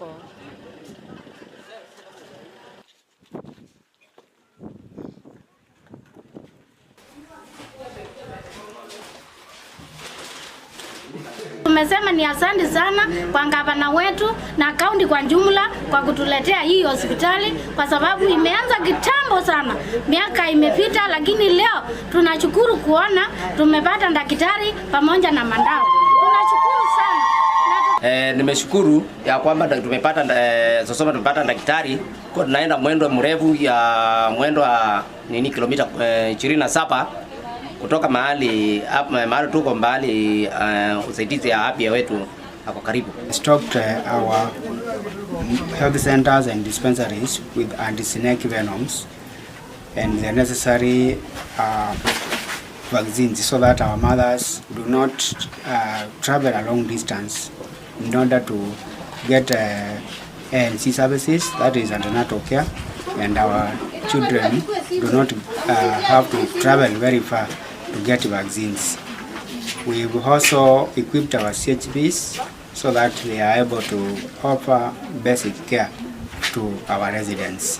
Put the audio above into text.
huko. Tumesema ni asante sana kwa gavana wetu na kaunti kwa jumla kwa kutuletea hii hospitali, kwa sababu imeanza kitambo sana, miaka imepita, lakini leo tunashukuru kuona tumepata daktari pamoja na mandao. Tunashukuru sana. Nimeshukuru ya kwamba tumepata daktari kwa tunaenda mwendo mrefu ya mwendo wa kilomita 27 kutoka mahali tuko mbali. Usaidizi ya afya wetu hapo karibu. Stocked our health centers and dispensaries with anti-snake venoms and the necessary vaccines so that our mothers do not travel a long distance in order to get ANC services, that is antenatal care, and our children do not have to travel very far to get vaccines. We've also equipped our CHPs so that they are able to offer basic care to our residents.